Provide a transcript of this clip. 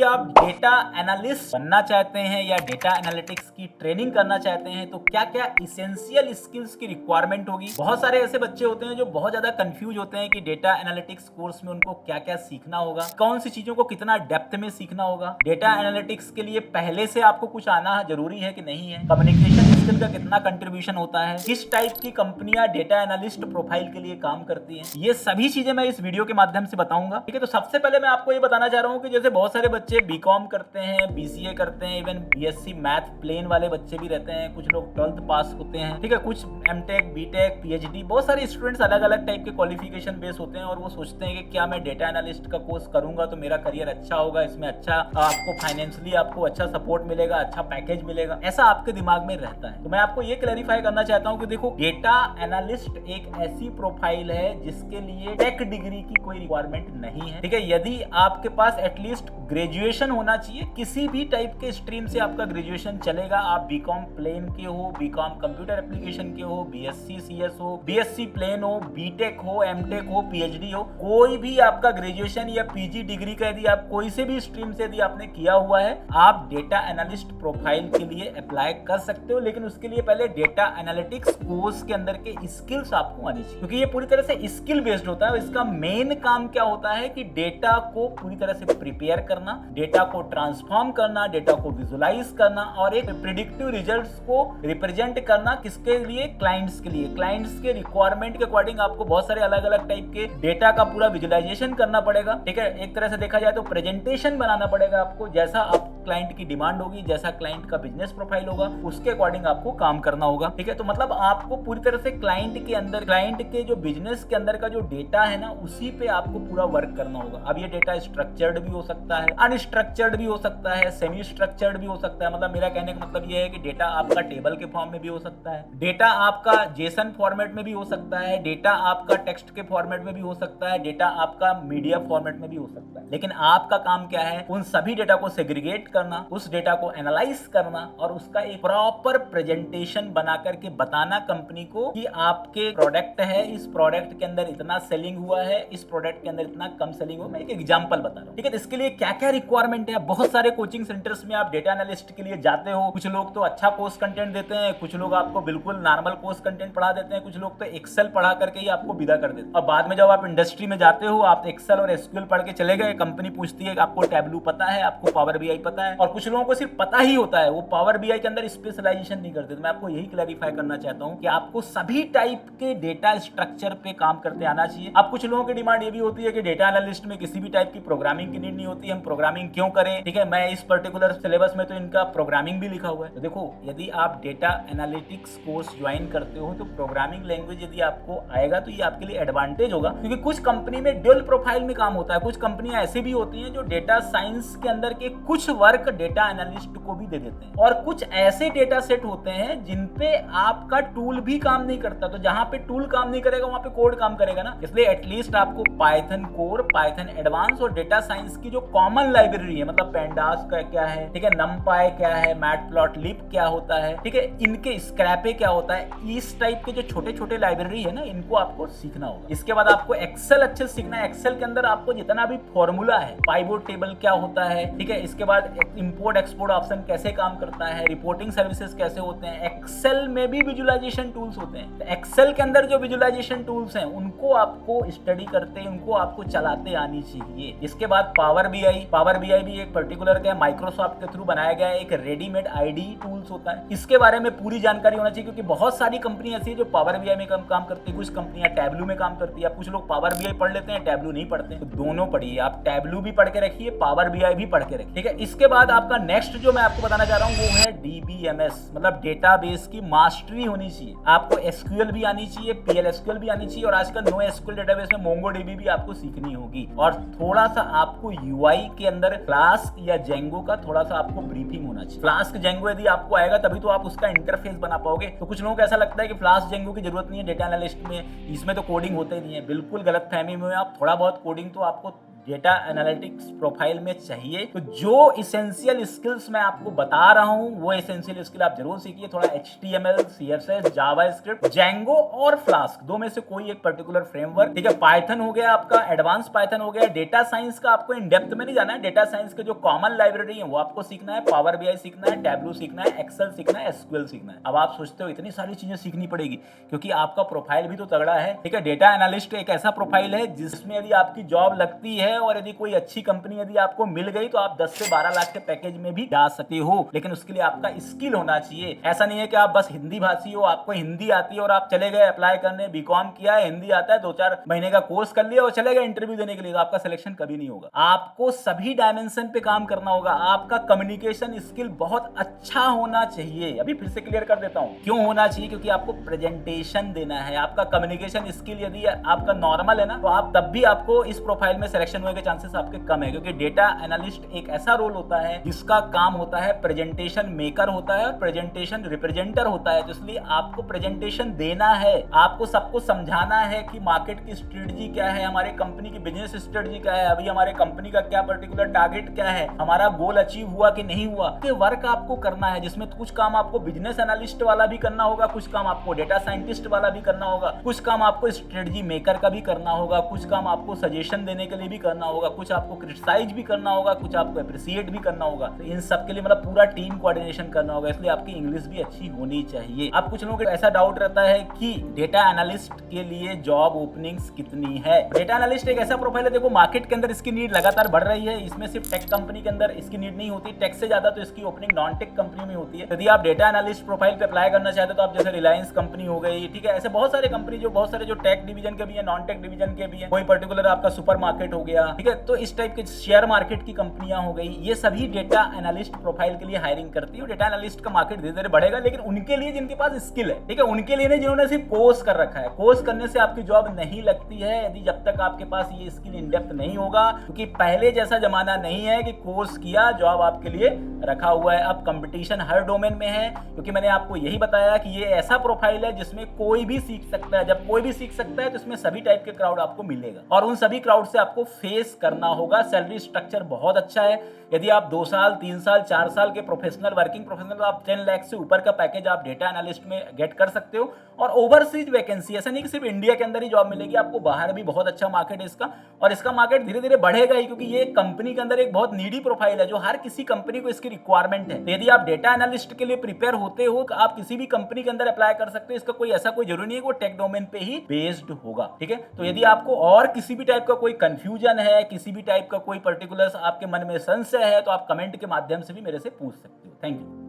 आप data analyst बनना चाहते हैं या डेटा एनालिटिक्स की ट्रेनिंग करना चाहते हैं तो क्या क्या इसेंशियल स्किल्स की रिक्वायरमेंट होगी। बहुत सारे ऐसे बच्चे होते हैं जो बहुत ज्यादा कंफ्यूज होते हैं कि डेटा एनालिटिक्स कोर्स में उनको क्या क्या सीखना होगा, कौन सी चीजों को कितना डेप्थ में सीखना होगा। डेटा एनालिटिक्स के लिए पहले से आपको कुछ आना जरूरी है कि नहीं है, कम्युनिकेशन स्किल का कितना कंट्रीब्यूशन होता है, किस टाइप की कंपनियां डेटा एनालिस्ट प्रोफाइल के लिए काम करती हैं, ये सभी चीजें मैं इस वीडियो के माध्यम से बताऊंगा। ठीक है, तो सबसे पहले मैं आपको ये बताना चाह रहा हूँ कि जैसे बहुत सारे बच्चे बीकॉम करते हैं, बीसीए करते हैं, इवन बीएससी मैथ प्लेन वाले बच्चे भी रहते हैं, कुछ लोग 12th पास होते हैं, ठीक है, कुछ एमटेक, बीटेक, पीएचडी, बहुत सारे स्टूडेंट्स अलग अलग टाइप के क्वालिफिकेशन बेस होते हैं और वो सोचते हैं कि क्या मैं डेटा एनालिस्ट का कोर्स करूंगा तो मेरा करियर अच्छा होगा, इसमें अच्छा आपको फाइनेंशियली आपको अच्छा सपोर्ट मिलेगा, अच्छा पैकेज मिलेगा, ऐसा आपके दिमाग में रहता है। तो मैं आपको ये क्लैरिफाई करना चाहता हूँ कि देखो, डेटा एनालिस्ट एक ऐसी प्रोफाइल है जिसके लिए टेक डिग्री की कोई रिक्वायरमेंट नहीं है। ठीक है, यदि आपके पास एटलीस्ट ग्रेजुएशन होना चाहिए, किसी भी टाइप के स्ट्रीम से आपका ग्रेजुएशन चलेगा, आप बीकॉम प्लेन के हो, बीकॉम कंप्यूटर एप्लीकेशन के हो, बीएससी सीएस हो, बीएससी प्लेन हो, बीटेक हो, एमटेक हो, पीएचडी हो, कोई भी आपका ग्रेजुएशन या पीजी डिग्री का यदि आप कोई से भी स्ट्रीम से यदि आपने किया हुआ है, आप डेटा एनालिस्ट प्रोफाइल के लिए अप्लाई कर सकते हो। लेकिन उसके लिए पहले डेटा एनालिटिक्स कोर्स के अंदर के स्किल्स आपको आनी चाहिए, क्योंकि ये पूरी तरह से स्किल बेस्ड होता है। इसका मेन काम क्या होता है कि डेटा को पूरी तरह से प्रिपेयर करना, डेटा को ट्रांसफॉर्म करना, डेटा को विजुलाइज करना और एक प्रिडिक्टिव रिजल्ट्स को रिप्रेजेंट करना। किसके लिए? क्लाइंट्स के लिए। क्लाइंट्स के रिक्वायरमेंट के अकॉर्डिंग आपको बहुत सारे अलग अलग टाइप के डेटा का पूरा विजुलाइजेशन करना पड़ेगा। ठीक है, एक तरह से देखा जाए तो प्रेजेंटेशन बनाना पड़ेगा आपको, जैसा आप क्लाइंट की डिमांड होगी, जैसा क्लाइंट का बिजनेस प्रोफाइल होगा, उसके अकॉर्डिंग आपको काम करना होगा। ठीक है, तो मतलब आपको पूरी तरह से क्लाइंट के अंदर, क्लाइंट के जो बिजनेस के अंदर का जो डेटा है ना, उसी पे आपको पूरा वर्क करना होगा। अब ये डेटा स्ट्रक्चर्ड भी हो सकता है, अनस्ट्रक्चर्ड भी हो सकता है, सेमी स्ट्रक्चर्ड भी हो सकता है। मतलब मेरा कहने का मतलब ये है कि डेटा आपका टेबल के फॉर्म में भी हो सकता है, डेटा आपका जेसन फॉर्मेट में भी हो सकता है, डेटा आपका टेक्स्ट के फॉर्मेट में भी हो सकता है, डेटा आपका मीडिया फॉर्मेट में भी हो सकता है। लेकिन आपका काम क्या है? उन सभी डेटा को सेग्रीगेट करना, उस डेटा को एनालाइज करना और उसका एक प्रॉपर प्रेजेंटेशन बना करके बताना कंपनी को कि आपके प्रोडक्ट है, इस प्रोडक्ट के अंदर इतना सेलिंग हुआ है, इस प्रोडक्ट के अंदर इतना कम सेलिंग हुआ। मैं एक एग्जांपल बता रहा हूं। ठीक है, इसके लिए क्या क्या रिक्वायरमेंट है? बहुत सारे कोचिंग सेंटर्स में आप डेटा एनालिस्ट के लिए जाते हो, कुछ लोग तो अच्छा कोर्स कंटेंट देते हैं, कुछ लोग आपको बिल्कुल नॉर्मल कोर्स कंटेंट पढ़ा देते हैं, कुछ लोग तो एक्सेल पढ़ा करके ही आपको विदा कर देते हैं। और बाद में जब आप इंडस्ट्री में जाते हो, आप एक्सेल और एसक्यूएल पढ़ के चले गए, कंपनी पूछती है कि आपको टैब्लू पता है, आपको पावर बीआई पता है, और कुछ लोगों को सिर्फ पता ही होता है, वो पावर बीआई के अंदर स्पेशलाइजेशन नहीं करते। तो मैं आपको यही क्लैरिफाई करना चाहता हूं कि आपको सभी टाइप के डेटा स्ट्रक्चर पे काम करते आना चाहिए। अब कुछ लोगों की डिमांड ये भी होती है कि डेटा एनालिस्ट में किसी भी टाइप की प्रोग्रामिंग की नीड नहीं होती, हम प्रोग्रामिंग क्यों करें? ठीक है, मैं इस पर्टिकुलर सिलेबस में तो इनका प्रोग्रामिंग भी लिखा हुआ है। तो देखो, यदि आप डेटा एनालिटिक्स कोर्स ज्वाइन करते हो तो प्रोग्रामिंग लैंग्वेज यदि आपको आएगा तो ये आपके लिए एडवांटेज होगा, क्योंकि कुछ कंपनी में ड्यूल प्रोफाइल में काम होता है। कुछ कंपनियां ऐसी भी होती हैं जो डेटा साइंस के अंदर के कुछ वर्क डेटा एनालिस्ट को भी दे देते हैं, और कुछ ऐसे डेटा सेट होते हैं जिन पे आपका टूल भी काम नहीं करता। तो जहां पे टूल काम नहीं करेगा वहां पे कोड काम करेगा ना। इसलिए एटलीस्ट आपको पाइथन कोर, पाइथन एडवांस और डेटा साइंस की जो कॉमन लाइब्रेरी है, मतलब पेंडास का क्या है, ठीक है, नमपाई क्या है, मैटप्लॉटलिब क्या होता है, ठीक है, इनके स्क्रैपे क्या होता है, इस टाइप के जो छोटे छोटे लाइब्रेरी है ना, इनको आपको सीखना होगा। इसके बाद आपको एक्सेल अच्छे से सीखना है। एक्सेल के अंदर आपको जितना भी फॉर्मूला है, पाइवोट टेबल क्या होता है, ठीक है, इसके बाद इंपोर्ट एक्सपोर्ट ऑप्शन कैसे काम करता है, रिपोर्टिंग सर्विसेज कैसे होते हैं, एक्सेल में भी विजुअलाइजेशन टूल्स होते हैं। तो एक्सेल के अंदर जो विजुअलाइजेशन टूल्स हैं उनको आपको स्टडी करते, उनको आपको चलाते आनी चाहिए। इसके बाद पावर बीआई, पावर बीआई भी एक पर्टिकुलर क्या माइक्रोसॉफ्ट के थ्रू बनाया गया एक रेडीमेड आईडी टूल्स होता है। इसके बारे में पूरी जानकारी होना चाहिए, क्योंकि बहुत सारी कंपनी ऐसी है जो पावर बीआई में काम करती है, कुछ कंपनियां टैब्लू में काम करती है। कुछ लोग पावर बीआई पढ़ लेते हैं, टैब्लू नहीं पढ़ते, तो दोनों पढ़िए। आप टैब्लू भी पढ़ के रखिए, पावर बीआई भी पढ़ के रखिए। ठीक है, इसके बाद आपका नेक्स्ट जो मैं आपको बताना चाह रहा हूं वो है डीबीएमएस, मतलब डेटाबेस की मास्टरी होनी चाहिए। आपको एसक्यूएल भी आनी चाहिए, पीएलएसक्यूएल भी आनी चाहिए, और आजकल नो एसक्यूएल डेटाबेस में मोंगोडीबी भी आपको सीखनी होगी। और थोड़ा सा आपको यूआई के अंदर फ्लास्क या जेंगो का थोड़ा सा आपको ब्रीफिंग होना चाहिए। फ्लास्क जेंगो यदि आपको आएगा तभी तो आप उसका इंटरफेस बना पाओगे। तो कुछ लोगों को ऐसा लगता है कि फ्लास्क जेंगो की जरूरत नहीं है डेटा एनालिस्ट में, इसमें तो कोडिंग होते ही नहीं है। बिल्कुल गलत फहमी में आप, थोड़ा बहुत कोडिंग तो आपको डेटा एनालिटिक्स प्रोफाइल में चाहिए। तो जो इसेंशियल स्किल्स मैं आपको बता रहा हूं वो इसेंशियल स्किल आप जरूर सीखिए। थोड़ा HTML, CSS, जावास्क्रिप्ट, जेंगो और फ्लास्क दो में से कोई एक पर्टिकुलर फ्रेमवर्क, ठीक है। पाइथन हो गया आपका, एडवांस पाइथन हो गया। डेटा साइंस का आपको इन डेप्थ में नहीं जाना है, डेटा साइंस के जो कॉमन लाइब्रेरी है वो आपको सीखना है, पावर BI सीखना है, टैबलू सीखना है, एक्सेल सीखना है, SQL सीखना है। अब आप सोचते हो इतनी सारी चीजें सीखनी पड़ेगी, क्योंकि आपका प्रोफाइल भी तो तगड़ा है, ठीक है। डेटा एनालिस्ट एक ऐसा प्रोफाइल है जिसमें यदि आपकी जॉब लगती है और यदि कोई अच्छी कंपनी यदि आपको मिल गई तो आप 10 से 12 लाख के पैकेज में भी जा सकते हो, लेकिन उसके लिए आपका स्किल होना चाहिए। ऐसा नहीं है कि आप बस हिंदी भाषी हो, आपको हिंदी आती है और आप चले गए अप्लाई करने, बीकॉम किया है, हिंदी आता है, 2-4 महीने का कोर्स कर लिया और चले गए इंटरव्यू देने के लिए, तो आपका सिलेक्शन कभी नहीं होगा। आपको सभी डायमेंशन पे काम करना होगा। आपका कम्युनिकेशन स्किल बहुत अच्छा होना चाहिए। अभी फिर से क्लियर कर देता हूं क्यों होना चाहिए, क्योंकि आपको प्रेजेंटेशन देना है। आपका कम्युनिकेशन स्किल यदि आपका नॉर्मल है ना, तो आप तब भी आपको इस प्रोफाइल में सिलेक्शन होने के चांसेस आपके कम है, क्योंकि डेटा एनालिस्ट एक ऐसा रोल होता है जिसका काम होता है प्रेजेंटेशन मेकर होता है और प्रेजेंटेशन रिप्रेजेंटर होता है। तो इसलिए आपको प्रेजेंटेशन देना है, आपको सबको समझाना है कि मार्केट की स्ट्रेटजी क्या है, हमारे कंपनी की बिजनेस स्ट्रेटजी क्या है, अभी हमारे कंपनी का क्या पर्टिकुलर टारगेट क्या है, हमारा गोल अचीव हुआ कि नहीं हुआ। ये वर्क आपको करना है, जिसमें कुछ काम आपको बिजनेस एनालिस्ट वाला भी करना होगा, कुछ काम आपको डेटा साइंटिस्ट वाला भी करना होगा, कुछ काम आपको स्ट्रेटजी मेकर का भी करना होगा, कुछ काम आपको सजेशन देने के लिए भी करना होगा, कुछ आपको क्रिटिसाइज भी करना होगा, कुछ आपको अप्रिशिएट भी करना होगा। तो इन सब के लिए मतलब पूरा टीम कोऑर्डिनेशन करना होगा, इसलिए आपकी इंग्लिश भी अच्छी होनी चाहिए। अब कुछ लोगों को ऐसा डाउट रहता है कि डेटा एनालिस्ट के लिए जॉब ओपनिंग्स कितनी है। डेटा एनालिस्ट एक ऐसा प्रोफाइल है, देखो मार्केट के अंदर इसकी नीड लगातार बढ़ रही है। इसमें सिर्फ टेक कंपनी के अंदर इसकी नीड नहीं होती, टेक से ज्यादा तो इसकी ओपनिंग नॉन टेक कंपनी में होती है। यदि आप डेटा एनालिस्ट प्रोफाइल पे अप्लाई करना चाहते हो तो आप जैसे रिलायंस कंपनी हो गई, ठीक है, ऐसे बहुत सारे कंपनी जो बहुत सारे जो टेक डिवीजन के भी है, नॉन टेक डिवीजन के भी है, कोई पर्टिकुलर आपका सुपर मार्केट हो गया, ठीक है, तो इस टाइप के शेयर मार्केट की कंपनियां हो गई, ये सभी डेटा एनालिस्ट प्रोफाइल के लिए हायरिंग करती है। डेटा एनालिस्ट का मार्केट धीरे धीरे बढ़ेगा, लेकिन उनके लिए जिनके पास स्किल है, ठीक है, उनके लिए नहीं जिन्होंने सिर्फ कोर्स कर रखा है। कोर्स करने से आपकी जॉब नहीं लगती है यदि जब तक आपके पास ये स्किल इन डेप्थ नहीं होगा, क्योंकि पहले जैसा जमाना नहीं है कि कोर्स किया जॉब आपके लिए रखा हुआ है। अब कंपटीशन हर डोमेन में है, क्योंकि मैंने आपको यही बताया कि ये ऐसा प्रोफाइल है जिसमें कोई भी सीख सकता है। जब कोई भी सीख सकता है तो इसमें सभी टाइप के क्राउड आपको मिलेगा और उन सभी क्राउड से आपको फेस करना होगा। सैलरी स्ट्रक्चर बहुत अच्छा है। यदि आप 2 साल 3 साल 4 साल के प्रोफेशनल वर्किंग प्रोफेशनल, तो आप 10 लाख से ऊपर का पैकेज आप डेटा एनालिस्ट में गेट कर सकते हो। और ओवरसीज वैकेंसी, ऐसा नहीं कि सिर्फ इंडिया के अंदर ही जॉब मिलेगी, आपको बाहर भी बहुत अच्छा मार्केट है इसका, और इसका मार्केट धीरे धीरे बढ़ेगा ही, क्योंकि ये कंपनी के अंदर एक बहुत नीडी प्रोफाइल है जो हर किसी कंपनी को इसकी रिक्वायरमेंट है। तो यदि आप डेटा एनालिस्ट के लिए प्रिपेयर होते हो तो आप किसी भी कंपनी के अंदर अप्लाई कर सकते हो। इसका कोई ऐसा कोई जरूरी नहीं है कि वो टेक डोमेन पे ही बेस्ड होगा, ठीक है। तो यदि आपको और किसी भी टाइप का कोई कंफ्यूजन है, किसी भी टाइप का कोई पर्टिकुलर आपके मन में संशय है, तो आप कमेंट के माध्यम से भी मेरे से पूछ सकते हो। Thank you.